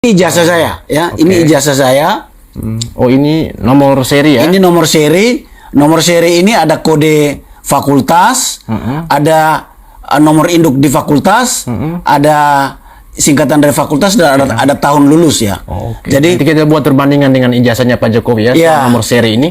Ini ijazah saya, ya. Oke. Ini ijazah saya. Oh, ini nomor seri ya? Ini nomor seri. Nomor seri ini ada kode fakultas, ada nomor induk di fakultas, ada singkatan dari fakultas, dan ada tahun lulus ya. Oke. Jadi Nanti kita buat perbandingan dengan ijazahnya Pak Jokowi ya, Iya. soal nomor seri ini.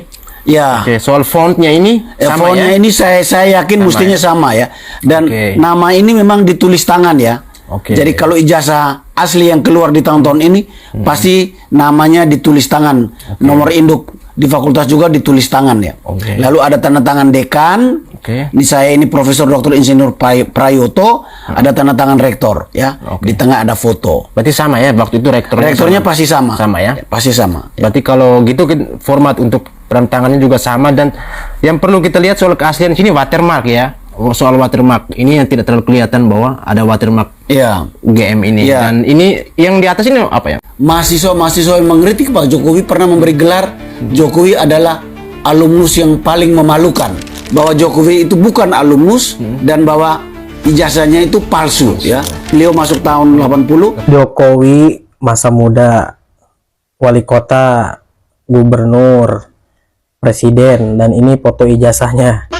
ya, Oke, soal fontnya ini sama fontnya ya? ini saya yakin Sama mestinya ya? sama ya. Dan Oke. nama ini memang ditulis tangan ya. Oke. Jadi kalau ijazah asli yang keluar di tahun-tahun ini pasti namanya ditulis tangan. Nomor induk di fakultas juga ditulis tangan ya. Oke. Lalu ada tanda tangan dekan. Oke. Ini saya ini Profesor Dr. Insinyur Prayoto, ada tanda tangan rektor ya. Oke. Di tengah ada foto. Berarti sama ya, waktu itu Rektornya pasti sama. Sama ya? Pasti sama. Berarti kalau gitu format untuk tangannya juga sama, dan yang perlu kita lihat soal keaslian sini watermark ya. Soal watermark ini yang tidak terlalu kelihatan bahwa ada watermark Iya. UGM ini. Iya. Dan ini yang di atas ini apa ya? Mahasiswa-mahasiswa yang mengkritik Pak Jokowi pernah memberi gelar Jokowi adalah alumnus yang paling memalukan, bahwa Jokowi itu bukan alumnus dan bahwa ijazahnya itu palsu ya. Beliau masuk tahun 80. Jokowi masa muda, wali kota, gubernur, presiden, dan ini foto ijazahnya.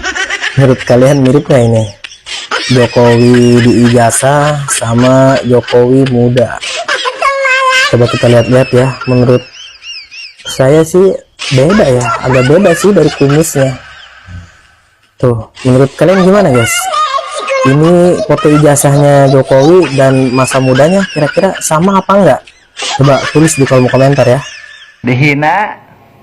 Menurut kalian mirip nggak ini? Jokowi di ijazah sama Jokowi muda. Coba kita lihat-lihat ya. Menurut saya sih beda ya, agak beda sih dari kumisnya. Tuh, menurut kalian gimana guys? Ini foto ijazahnya Jokowi dan masa mudanya kira-kira sama apa enggak? Coba tulis di kolom komentar ya. Dihina,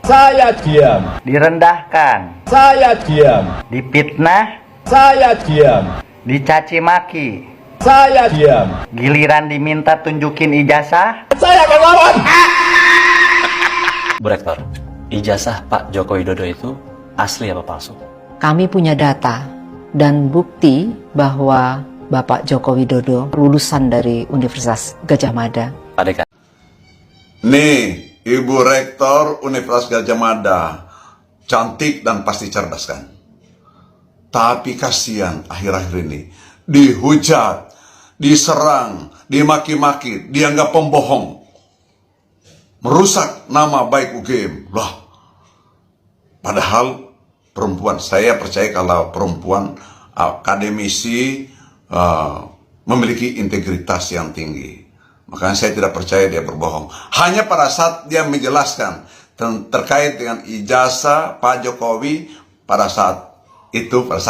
Saya diam. direndahkan, Saya diam. dipitnah, Saya diam. dicaci maki, Saya diam. giliran diminta tunjukin ijazah. Saya akan lawan. Bu Rektor, ijazah Pak Joko Widodo itu asli apa palsu? Kami punya data dan bukti bahwa Bapak Joko Widodo lulusan dari Universitas Gadjah Mada. Pak Dekan. Nih, Ibu Rektor Universitas Gadjah Mada, cantik dan pasti cerdas kan? Tapi kasihan akhir-akhir ini, dihujat, diserang, dimaki-maki, dianggap pembohong, merusak nama baik UGM. Lah, padahal perempuan, saya percaya kalau perempuan akademisi memiliki integritas yang tinggi. Makanya saya tidak percaya dia berbohong. Hanya pada saat dia menjelaskan terkait dengan ijazah Pak Jokowi, pada saat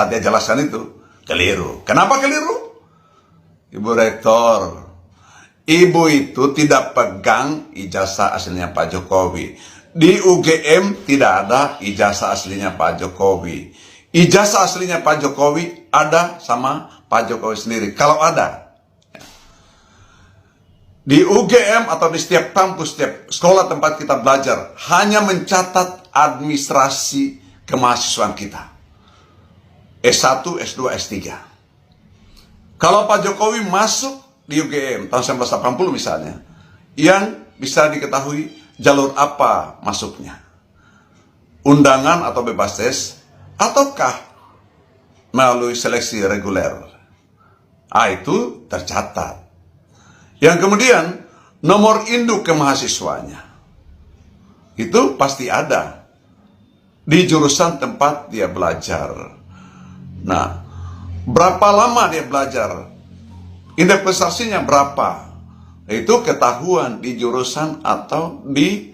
dia jelaskan itu, keliru. Kenapa keliru? Ibu Rektor, Ibu itu tidak pegang ijazah aslinya Pak Jokowi. Di UGM tidak ada ijazah aslinya Pak Jokowi. Ijazah aslinya Pak Jokowi ada sama Pak Jokowi sendiri. Kalau ada, di UGM atau di setiap kampus, setiap sekolah tempat kita belajar, hanya mencatat administrasi kemahasiswaan kita. S1, S2, S3. Kalau Pak Jokowi masuk di UGM tahun 1980 misalnya, yang bisa diketahui jalur apa masuknya. Undangan atau bebas tes, ataukah melalui seleksi reguler. Itu tercatat. Yang kemudian, nomor induk kemahasiswanya. Itu pasti ada di jurusan tempat dia belajar. Nah, berapa lama dia belajar? Indeks prestasinya berapa? Itu ketahuan di jurusan atau di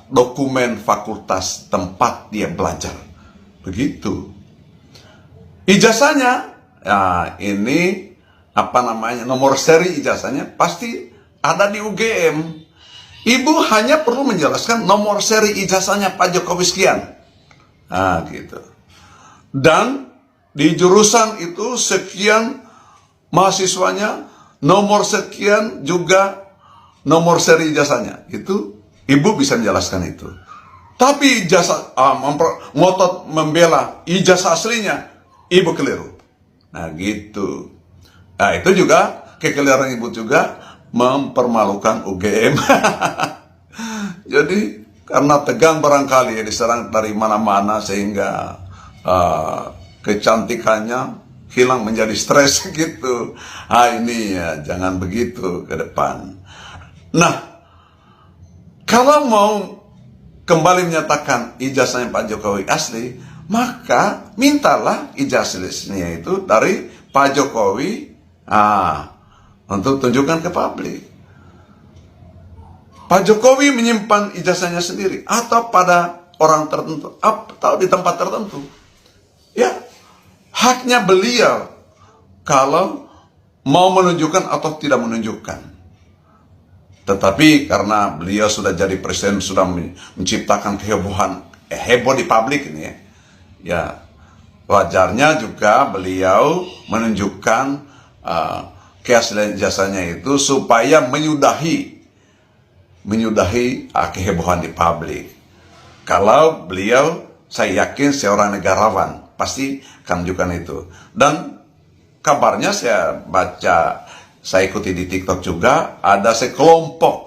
dokumen fakultas tempat dia belajar. Begitu. Ijazahnya, ini nomor seri ijazahnya pasti ada di UGM. Ibu hanya perlu menjelaskan nomor seri ijazahnya Pak Jokowi sekian. Gitu. Dan di jurusan itu sekian mahasiswanya, nomor sekian juga nomor seri ijazahnya. Itu Ibu bisa menjelaskan itu. Tapi ijazah ngotot membela ijazah aslinya, Ibu keliru. Nah gitu. Nah itu juga kekeliruan Ibu juga mempermalukan UGM. Jadi karena tegang barangkali ya, diserang dari mana-mana sehingga kecantikannya hilang menjadi stres gitu. Ini ya jangan begitu ke depan. Nah, kalau mau kembali menyatakan ijazahnya Pak Jokowi asli, maka mintalah ijazahnya itu dari Pak Jokowi untuk tunjukkan ke publik. Pak Jokowi menyimpan ijazahnya sendiri atau pada orang tertentu atau di tempat tertentu. Ya, haknya beliau kalau mau menunjukkan atau tidak menunjukkan. Tetapi karena beliau sudah jadi presiden, sudah menciptakan kehebohan, heboh di publik ini ya, wajarnya juga beliau menunjukkan keaslian ijazahnya itu supaya menyudahi kehebohan di publik. Kalau beliau, saya yakin seorang negarawan pasti akan menunjukkan itu. Dan kabarnya saya baca, saya ikuti di TikTok juga, ada sekelompok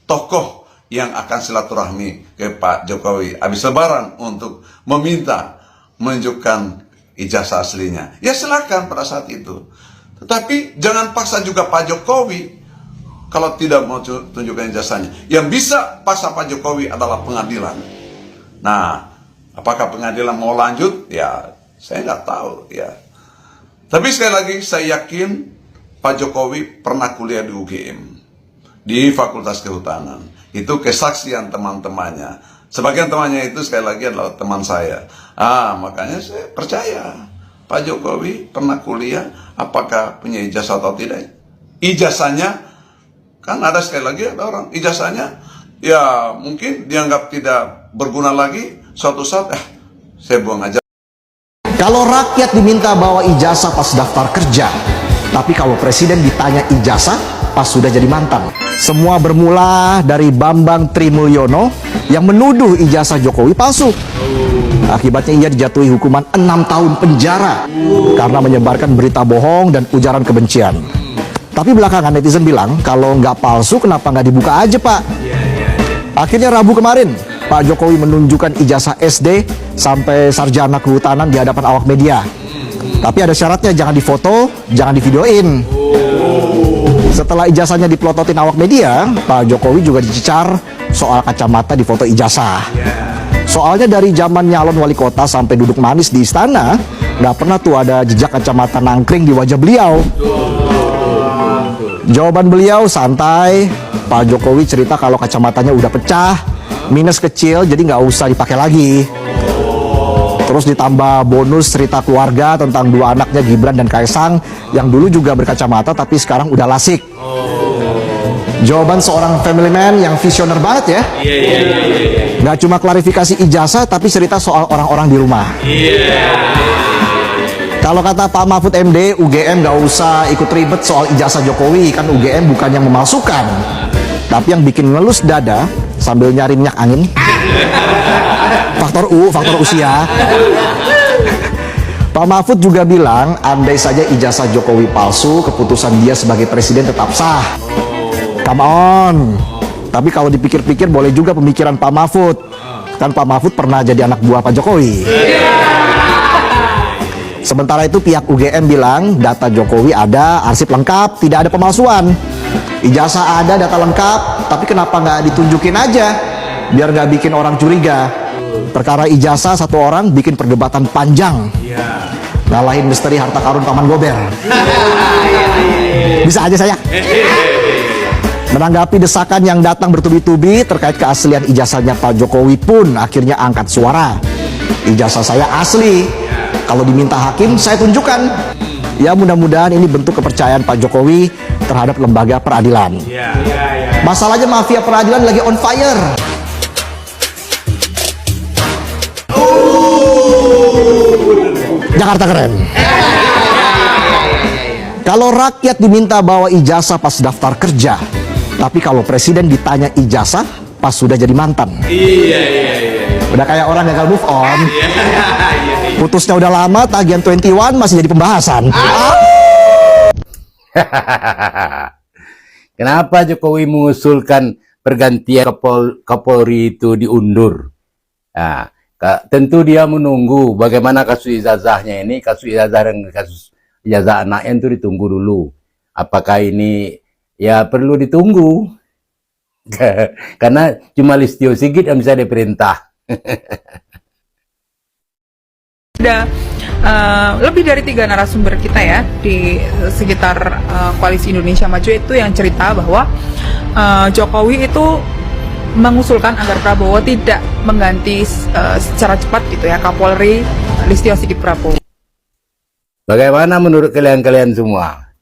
tokoh yang akan silaturahmi ke Pak Jokowi habis lebaran untuk meminta menunjukkan ijazah aslinya. Ya silakan pada saat itu. Tetapi jangan paksa juga Pak Jokowi kalau tidak mau tunjukkan ijazahnya. Yang bisa paksa Pak Jokowi adalah pengadilan. Nah, apakah pengadilan mau lanjut? Ya, saya nggak tahu ya. Tapi sekali lagi saya yakin Pak Jokowi pernah kuliah di UGM, di Fakultas Kehutanan. Itu kesaksian teman-temannya. Sebagian temannya itu sekali lagi adalah teman saya. Makanya saya percaya Pak Jokowi pernah kuliah, apakah punya ijazah atau tidak. Ijazahnya, kan ada sekali lagi ada orang, ijazahnya ya mungkin dianggap tidak berguna lagi, suatu saat saya buang aja. Kalau rakyat diminta bawa ijazah pas daftar kerja, tapi kalau presiden ditanya ijazah pas sudah jadi mantan. Semua bermula dari Bambang Trimulyono yang menuduh ijazah Jokowi palsu. Akibatnya ia dijatuhi hukuman 6 tahun penjara karena menyebarkan berita bohong dan ujaran kebencian. Tapi belakangan netizen bilang, kalau nggak palsu kenapa nggak dibuka aja Pak? Akhirnya Rabu kemarin, Pak Jokowi menunjukkan ijazah SD sampai sarjana kehutanan di hadapan awak media. Tapi ada syaratnya, jangan difoto, jangan divideoin. Setelah ijazahnya dipelototin awak media, Pak Jokowi juga dicecar soal kacamata di foto ijazah. Soalnya dari zaman nyalon wali kota sampai duduk manis di istana, nggak pernah tuh ada jejak kacamata nangkring di wajah beliau. Jawaban beliau santai. Pak Jokowi cerita kalau kacamatanya udah pecah, minus kecil, jadi nggak usah dipakai lagi. Terus ditambah bonus cerita keluarga tentang dua anaknya Gibran dan Kaisang yang dulu juga berkacamata tapi sekarang udah lasik. Jawaban seorang family man yang visioner banget ya. Nggak cuma klarifikasi ijazah tapi cerita soal orang-orang di rumah. Kalau kata Pak Mahfud MD, UGM nggak usah ikut ribet soal ijazah Jokowi, kan UGM bukan yang memalsukan, tapi yang bikin ngelus dada sambil nyari minyak angin. Faktor usia. Pak Mahfud juga bilang, andai saja ijazah Jokowi palsu, keputusan dia sebagai presiden tetap sah. Come on. Tapi kalau dipikir-pikir boleh juga pemikiran Pak Mahfud. Kan Pak Mahfud pernah jadi anak buah Pak Jokowi. Sementara itu pihak UGM bilang data Jokowi ada, arsip lengkap, tidak ada pemalsuan. Ijazah ada, data lengkap, tapi kenapa nggak ditunjukin aja? Biar nggak bikin orang curiga. Perkara ijazah satu orang bikin perdebatan panjang. Ngalahin misteri harta karun Paman Gober. Bisa aja saya. Menanggapi desakan yang datang bertubi-tubi terkait keaslian ijazahnya Pak Jokowi pun akhirnya angkat suara. Ijazah saya asli. Kalau diminta hakim, saya tunjukkan. Ya mudah-mudahan ini bentuk kepercayaan Pak Jokowi terhadap lembaga peradilan. Masalahnya mafia peradilan lagi on fire. Jakarta keren. Kalau rakyat diminta bawa ijazah pas daftar kerja, tapi kalau presiden ditanya ijazah pas sudah jadi mantan. Udah kayak orang gagal move on. Putusnya udah lama, tagihan 21 masih jadi pembahasan. Kenapa Jokowi mengusulkan pergantian Kapolri itu diundur? Nah, tentu dia menunggu bagaimana kasus ijazahnya ini, kasus ijazah dan kasus ijazah anaknya itu ditunggu dulu. Apakah ini ya perlu ditunggu? Karena cuma Listio Sigit yang bisa diperintah. Ada lebih dari 3 narasumber kita ya di sekitar Koalisi Indonesia Maju itu yang cerita bahwa Jokowi itu mengusulkan agar Prabowo tidak mengganti secara cepat gitu ya Kapolri Listio Sigit Prabowo. Bagaimana menurut kalian semua?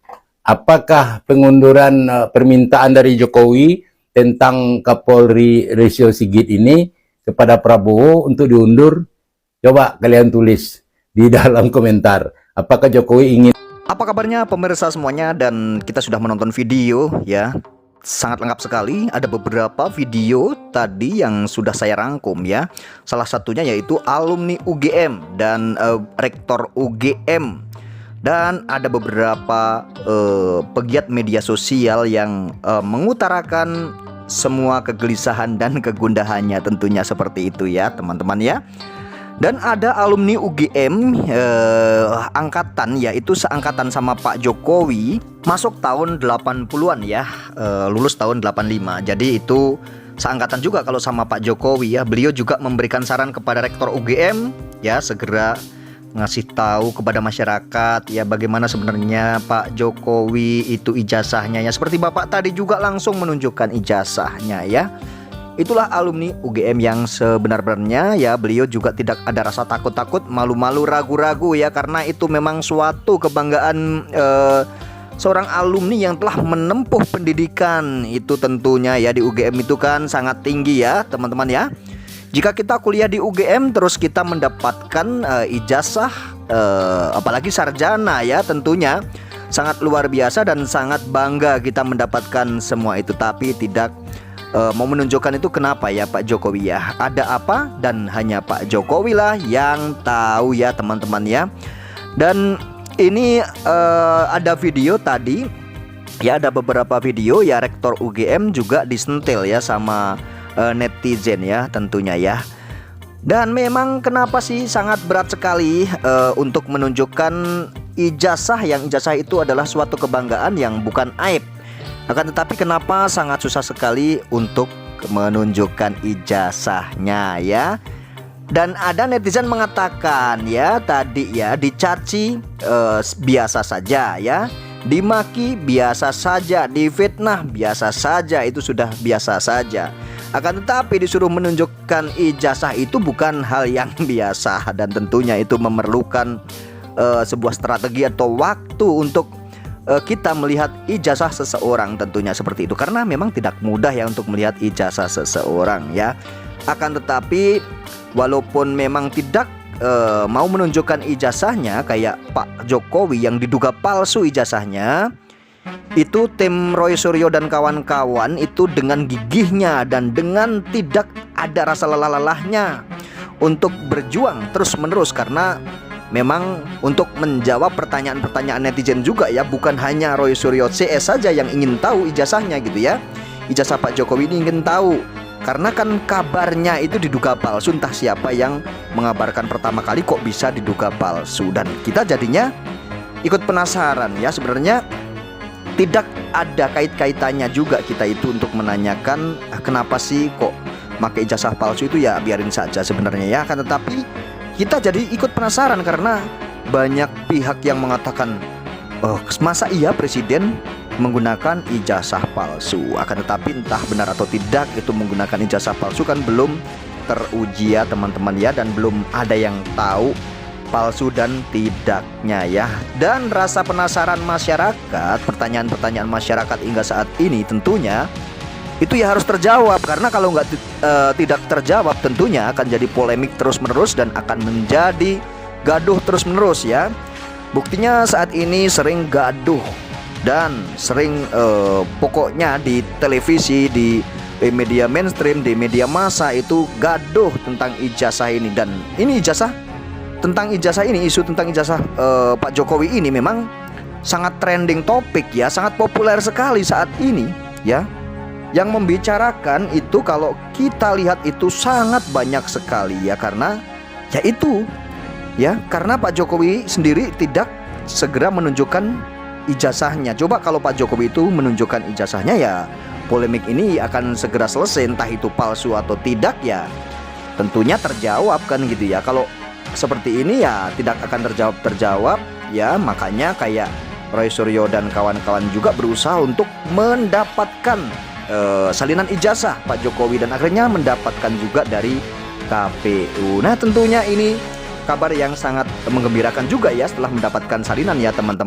Apakah pengunduran permintaan dari Jokowi tentang Kapolri Listio Sigit ini kepada Prabowo untuk diundur? Coba kalian tulis di dalam komentar. Apakah Jokowi ingin... Apa kabarnya pemirsa semuanya, dan kita sudah menonton video ya. Sangat lengkap sekali, ada beberapa video tadi yang sudah saya rangkum ya. Salah satunya yaitu alumni UGM dan rektor UGM. Dan ada beberapa pegiat media sosial yang mengutarakan semua kegelisahan dan kegundahannya tentunya seperti itu ya teman-teman ya. Dan ada alumni UGM angkatan, yaitu seangkatan sama Pak Jokowi, masuk tahun 80-an ya, lulus tahun 85. Jadi itu seangkatan juga kalau sama Pak Jokowi ya. Beliau juga memberikan saran kepada rektor UGM ya, segera ngasih tahu kepada masyarakat ya bagaimana sebenarnya Pak Jokowi itu ijazahnya ya. Seperti Bapak tadi juga langsung menunjukkan ijazahnya ya. Itulah alumni UGM yang sebenar-benarnya ya. Beliau juga tidak ada rasa takut-takut, malu-malu, ragu-ragu ya, karena itu memang suatu kebanggaan seorang alumni yang telah menempuh pendidikan itu tentunya ya. Di UGM itu kan sangat tinggi ya teman-teman ya. Jika kita kuliah di UGM terus kita mendapatkan ijazah apalagi sarjana ya, tentunya sangat luar biasa dan sangat bangga kita mendapatkan semua itu. Tapi tidak mau menunjukkan itu kenapa ya Pak Jokowi ya. Ada apa, dan hanya Pak Jokowi lah yang tahu ya teman-teman ya. Dan ini ada video tadi ya, ada beberapa video ya, rektor UGM juga disentil ya sama netizen ya tentunya ya. Dan memang kenapa sih sangat berat sekali untuk menunjukkan ijazah, yang ijazah itu adalah suatu kebanggaan yang bukan aib. Akan tetapi kenapa sangat susah sekali untuk menunjukkan ijazahnya ya. Dan ada netizen mengatakan ya tadi ya, dicaci biasa saja ya, dimaki biasa saja, difitnah biasa saja, itu sudah biasa saja. Akan tetapi disuruh menunjukkan ijazah itu bukan hal yang biasa, dan tentunya itu memerlukan sebuah strategi atau waktu untuk kita melihat ijazah seseorang tentunya seperti itu, karena memang tidak mudah ya untuk melihat ijazah seseorang ya. Akan tetapi walaupun memang tidak mau menunjukkan ijazahnya kayak Pak Jokowi yang diduga palsu ijazahnya, itu tim Roy Suryo dan kawan-kawan itu dengan gigihnya dan dengan tidak ada rasa lelah-lelahnya untuk berjuang terus-menerus, karena memang untuk menjawab pertanyaan-pertanyaan netizen juga ya. Bukan hanya Roy Suryo CS saja yang ingin tahu ijazahnya gitu ya. Ijazah Pak Jokowi ini ingin tahu, karena kan kabarnya itu diduga palsu. Entah siapa yang mengabarkan pertama kali kok bisa diduga palsu, dan kita jadinya ikut penasaran ya. Sebenarnya tidak ada kait-kaitannya juga kita itu untuk menanyakan kenapa sih kok pakai ijazah palsu itu, ya biarin saja sebenarnya ya. Akan tetapi kita jadi ikut penasaran karena banyak pihak yang mengatakan masa iya presiden menggunakan ijazah palsu. Akan tetapi entah benar atau tidak itu menggunakan ijazah palsu kan belum teruji ya teman-teman ya, dan belum ada yang tahu palsu dan tidaknya ya. Dan rasa penasaran masyarakat, pertanyaan-pertanyaan masyarakat hingga saat ini tentunya itu ya harus terjawab, karena kalau tidak terjawab tentunya akan jadi polemik terus-menerus dan akan menjadi gaduh terus-menerus ya. Buktinya saat ini sering gaduh dan sering pokoknya di televisi, di media mainstream, di media massa itu gaduh tentang ijazah ini. Dan ini tentang ijazah ini, isu tentang ijazah Pak Jokowi ini memang sangat trending topik ya, sangat populer sekali saat ini ya. Yang membicarakan itu kalau kita lihat itu sangat banyak sekali ya, karena ya itu ya, karena Pak Jokowi sendiri tidak segera menunjukkan ijazahnya. Coba kalau Pak Jokowi itu menunjukkan ijazahnya ya polemik ini akan segera selesai, entah itu palsu atau tidak ya tentunya terjawab kan gitu ya. Kalau seperti ini ya tidak akan terjawab ya, makanya kayak Roy Suryo dan kawan-kawan juga berusaha untuk mendapatkan salinan ijazah Pak Jokowi dan akhirnya mendapatkan juga dari KPU. Nah tentunya ini kabar yang sangat menggembirakan juga ya setelah mendapatkan salinan ya teman-teman.